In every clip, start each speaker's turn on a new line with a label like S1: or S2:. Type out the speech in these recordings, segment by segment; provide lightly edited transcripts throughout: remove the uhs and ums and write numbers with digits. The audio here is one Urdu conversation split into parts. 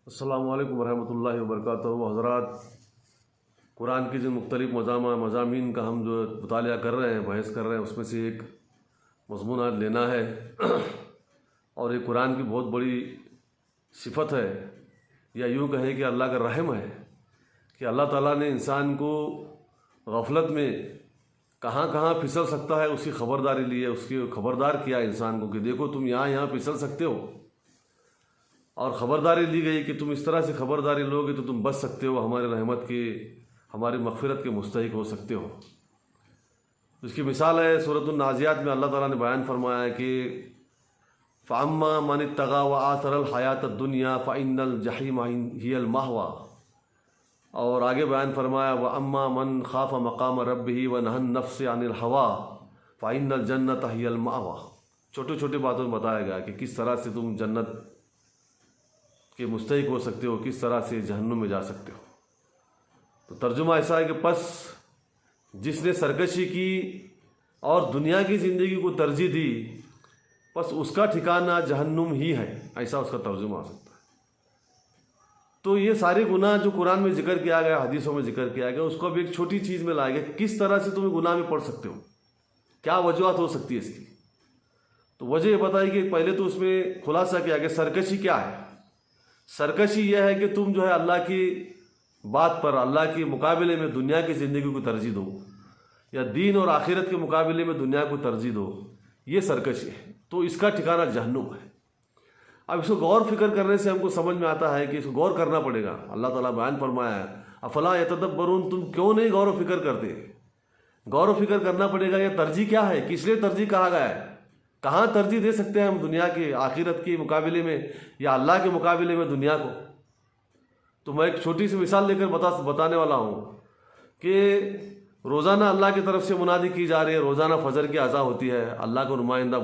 S1: السلام علیکم ورحمۃ اللہ وبرکاتہ۔ حضرات، قرآن کی جو مختلف مضامین کا ہم جو مطالعہ کر رہے ہیں، بحث کر رہے ہیں، اس میں سے ایک مضمون آج لینا ہے اور یہ قرآن کی بہت بڑی صفت ہے، یا یوں کہیں کہ اللہ کا رحم ہے کہ اللہ تعالیٰ نے انسان کو غفلت میں کہاں کہاں پھسل سکتا ہے اس کی خبرداری لی ہے، اس کی خبردار کیا انسان کو کہ دیکھو تم یہاں پھسل سکتے ہو، اور خبرداری لی گئی کہ تم اس طرح سے خبرداری لوگے تو تم بچ سکتے ہو، ہماری رحمت کے، ہماری مغفرت کے مستحق ہو سکتے ہو۔ اس کی مثال ہے سورۃ النازعات میں اللہ تعالیٰ نے بیان فرمایا ہے کہ فَأَمَّا مَنِ اتَّقَىٰ وَآثَرَ الْحَيَاةَ الدُّنْيَا فَإِنَّ الْجَحِيمَ هِيَ الْمَأْوَىٰ، اور آگے بیان فرمایا وَأَمَّا مَنْ خَافَ مَقَامَ رَبِّهِ وَنَهَى النَّفْسَ عَنِ الْهَوَىٰ فَإِنَّ الْجَنَّةَ هِيَ الْمَأْوَىٰ۔ چھوٹی چھوٹی باتوں میں بتایا گیا کہ کس طرح سے تم جنت کے مستحق ہو سکتے ہو، کس طرح سے جہنم میں جا سکتے ہو۔ تو ترجمہ ایسا ہے کہ پس جس نے سرکشی کی اور دنیا کی زندگی کو ترجیح دی، پس اس کا ٹھکانہ جہنم ہی ہے، ایسا اس کا ترجمہ آ سکتا ہے۔ تو یہ سارے گناہ جو قرآن میں ذکر کیا گیا، حدیثوں میں ذکر کیا گیا، اس کو اب ایک چھوٹی چیز میں لایا گیا، کس طرح سے تم گناہ میں پڑ سکتے ہو، کیا وجوہات ہو سکتی ہے اس کی۔ تو وجہ یہ بتائی کہ پہلے تو اس میں خلاصہ کیا کہ سرکشی کیا ہے۔ سرکشی یہ ہے کہ تم جو ہے اللہ کی بات پر، اللہ کے مقابلے میں دنیا کی زندگی کو ترجیح دو، یا دین اور آخرت کے مقابلے میں دنیا کو ترجیح دو، یہ سرکشی ہے۔ تو اس کا ٹھکانہ جہنم ہے۔ اب اس کو غور فکر کرنے سے ہم کو سمجھ میں آتا ہے کہ اس کو غور کرنا پڑے گا۔ اللہ تعالیٰ بیان فرمایا ہے افلا یتدبرون، تم کیوں نہیں غور و فکر کرتے؟ غور و فکر کرنا پڑے گا۔ یہ ترجیح کیا ہے، کس لیے ترجیح کہا گیا ہے، کہاں ترجیح دے سکتے ہیں ہم دنیا کے آخرت کے مقابلے میں یا اللہ کے مقابلے میں دنیا کو۔ تو میں ایک چھوٹی سی مثال لے کر بتانے والا ہوں کہ روزانہ اللہ کی طرف سے منادی کی جا رہی ہے، روزانہ فجر کی اذان ہوتی ہے، اللہ کو نمائندہ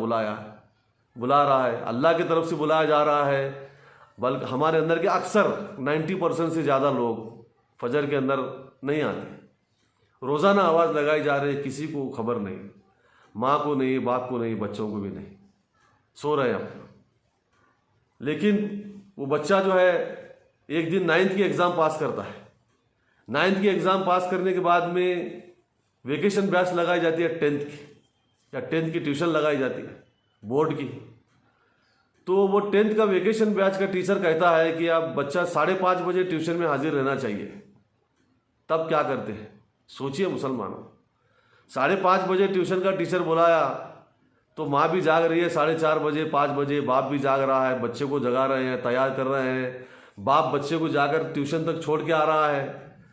S1: بلا رہا ہے، اللہ کی طرف سے بلایا جا رہا ہے، بلکہ ہمارے اندر کے اکثر 90% سے زیادہ لوگ فجر کے اندر نہیں آتے۔ روزانہ آواز لگائی جا رہی ہے، کسی کو خبر نہیں، ماں کو نہیں، باپ کو نہیں، بچوں کو بھی نہیں، سو رہے ہیں۔ لیکن وہ بچہ جو ہے ایک دن 9th کی ایگزام پاس کرتا ہے، 9th کی ایگزام پاس کرنے کے بعد میں ویکیشن بیچ لگائی جاتی ہے 10th کی، یا 10th کی ٹیوشن لگائی جاتی ہے بورڈ کی۔ تو وہ 10th کا ویکیشن بیچ کا ٹیچر کہتا ہے کہ اب بچہ 5:30 بجے ٹیوشن میں حاضر رہنا چاہیے۔ تب کیا کرتے ہیں، سوچئے مسلمانوں، 5:30 بجے ٹیوشن کا ٹیچر بلایا تو ماں بھی جاگ رہی ہے 4:30 بجے 5 بجے، باپ بھی جاگ رہا ہے، بچے کو جگا رہے ہیں، تیار کر رہے ہیں، باپ بچے کو جا کر ٹیوشن تک چھوڑ کے آ رہا ہے،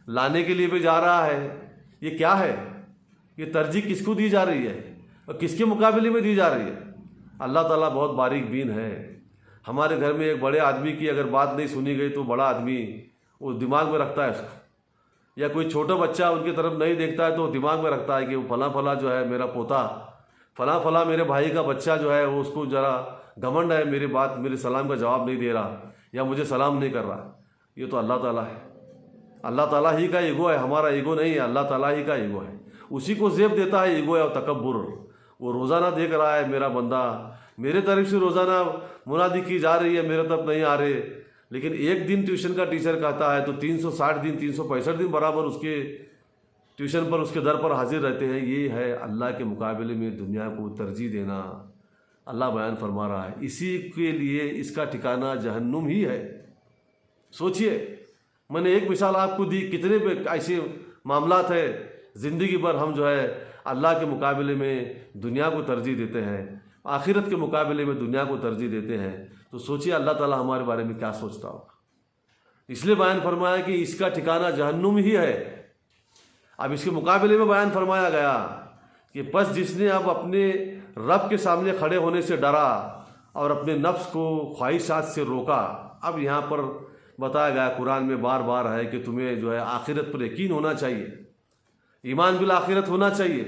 S1: لانے کے لیے بھی جا رہا ہے۔ یہ کیا ہے، یہ ترجیح کس کو دی جا رہی ہے اور کس کے مقابلے میں دی جا رہی ہے؟ اللہ تعالیٰ بہت باریک بین ہے۔ ہمارے گھر میں ایک بڑے آدمی کی اگر بات نہیں سنی گئی تو بڑا آدمی وہ دماغ میں رکھتا ہے اس کو، یا کوئی چھوٹا بچہ ان کی طرف نہیں دیکھتا ہے تو دماغ میں رکھتا ہے کہ وہ فلاں جو ہے میرا پوتا، فلاں میرے بھائی کا بچہ جو ہے وہ اس کو ذرا گھمنڈ ہے، میری بات، میرے سلام کا جواب نہیں دے رہا، یا مجھے سلام نہیں کر رہا۔ یہ تو اللہ تعالیٰ ہے، اللہ تعالیٰ ہی کا ایگو ہے، ہمارا ایگو نہیں ہے، اللہ تعالیٰ ہی کا ایگو ہے۔ اسی کو زیب دیتا ہے ایگو اور تکبر۔ وہ روزانہ دیکھ رہا ہے میرا بندہ، میرے طرف سے روزانہ منادی کی جا رہی ہے، میرے طرف نہیں آ رہے، لیکن ایک دن ٹیوشن کا ٹیچر کہتا ہے تو 360 دن 365 دن برابر اس کے ٹیوشن پر، اس کے در پر حاضر رہتے ہیں۔ یہ ہے اللہ کے مقابلے میں دنیا کو ترجیح دینا۔ اللہ بیان فرما رہا ہے اسی کے لیے اس کا ٹھکانہ جہنم ہی ہے۔ سوچئے، میں نے ایک مثال آپ کو دی، کتنے ایسے معاملات ہیں زندگی پر ہم جو ہے اللہ کے مقابلے میں دنیا کو ترجیح دیتے ہیں، آخرت کے مقابلے میں دنیا کو ترجیح دیتے ہیں۔ تو سوچئے اللہ تعالیٰ ہمارے بارے میں کیا سوچتا ہوگا۔ اس لیے بیان فرمایا کہ اس کا ٹھکانہ جہنم ہی ہے۔ اب اس کے مقابلے میں بیان فرمایا گیا کہ پس جس نے اب اپنے رب کے سامنے کھڑے ہونے سے ڈرا اور اپنے نفس کو خواہشات سے روکا۔ اب یہاں پر بتایا گیا قرآن میں بار بار ہے کہ تمہیں جو ہے آخرت پر یقین ہونا چاہیے، ایمان بالآخرت ہونا چاہیے،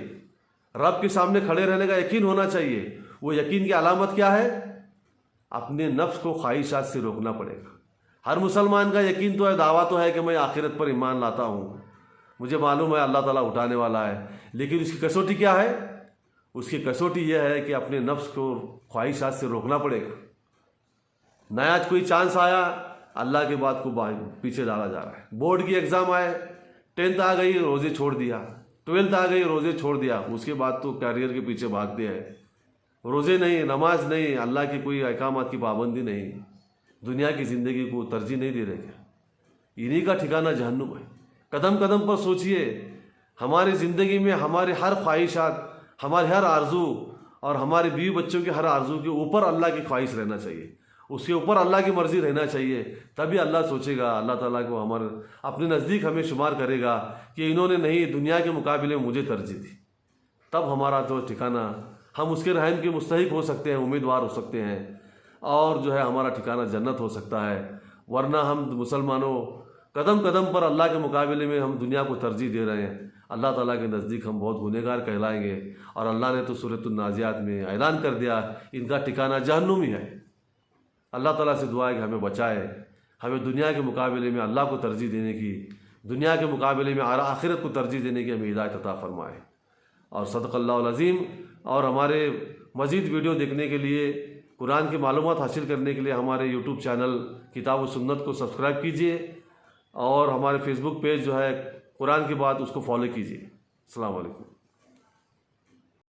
S1: رب کے سامنے کھڑے رہنے کا یقین ہونا چاہیے۔ وہ یقین کی علامت کیا ہے؟ اپنے نفس کو خواہشات سے روکنا پڑے گا۔ ہر مسلمان کا یقین تو ہے، دعویٰ تو ہے کہ میں آخرت پر ایمان لاتا ہوں، مجھے معلوم ہے اللہ تعالیٰ اٹھانے والا ہے، لیکن اس کی کسوٹی کیا ہے؟ اس کی کسوٹی یہ ہے کہ اپنے نفس کو خواہشات سے روکنا پڑے گا۔ نیا کوئی چانس آیا، اللہ کی بات کو پیچھے ڈالا جا رہا ہے۔ بورڈ کی ایگزام آئے، 10th آ گئی روزے چھوڑ دیا، 12th آ گئی روزے چھوڑ دیا، اس کے بعد تو کیریئر کے پیچھے بھاگتے ہیں، روزے نہیں، نماز نہیں، اللہ کی کوئی احکامات کی پابندی نہیں، دنیا کی زندگی کو ترجیح نہیں دے رہے کیا؟ انہی کا ٹھکانہ جہنم ہے۔ قدم قدم پر سوچئے، ہماری زندگی میں ہمارے ہر خواہشات، ہمارے ہر آرزو اور ہمارے بیوی بچوں کے ہر آرزو کے اوپر اللہ کی خواہش رہنا چاہیے، اس کے اوپر اللہ کی مرضی رہنا چاہیے، تبھی اللہ سوچے گا، اللہ تعالیٰ کو ہمارے اپنے نزدیک ہمیں شمار کرے گا کہ انہوں نے نہیں، دنیا کے مقابلے میں مجھے ترجیح دی، تب ہمارا تو ٹھکانہ، ہم اس کے رحم کے مستحق ہو سکتے ہیں، امیدوار ہو سکتے ہیں، اور جو ہے ہمارا ٹھکانہ جنت ہو سکتا ہے۔ ورنہ ہم مسلمانوں قدم قدم پر اللہ کے مقابلے میں ہم دنیا کو ترجیح دے رہے ہیں، اللہ تعالیٰ کے نزدیک ہم بہت گنہگار کہلائیں گے، اور اللہ نے تو سورۃ النازعات میں اعلان کر دیا ان کا ٹھکانہ جہنم ہی ہے۔ اللہ تعالیٰ سے دعا ہے کہ ہمیں بچائے، ہمیں دنیا کے مقابلے میں اللہ کو ترجیح دینے کی، دنیا کے مقابلے میں آخرت کو ترجیح دینے کی ہمیں ہدایت عطا فرمائے۔ اور صدق اللہ العظیم۔ اور ہمارے مزید ویڈیو دیکھنے کے لیے، قرآن کی معلومات حاصل کرنے کے لیے ہمارے یوٹیوب چینل کتاب و سنت کو سبسکرائب کیجئے، اور ہمارے فیس بک پیج جو ہے قرآن کی بات، اس کو فالو کیجئے۔ السلام علیکم۔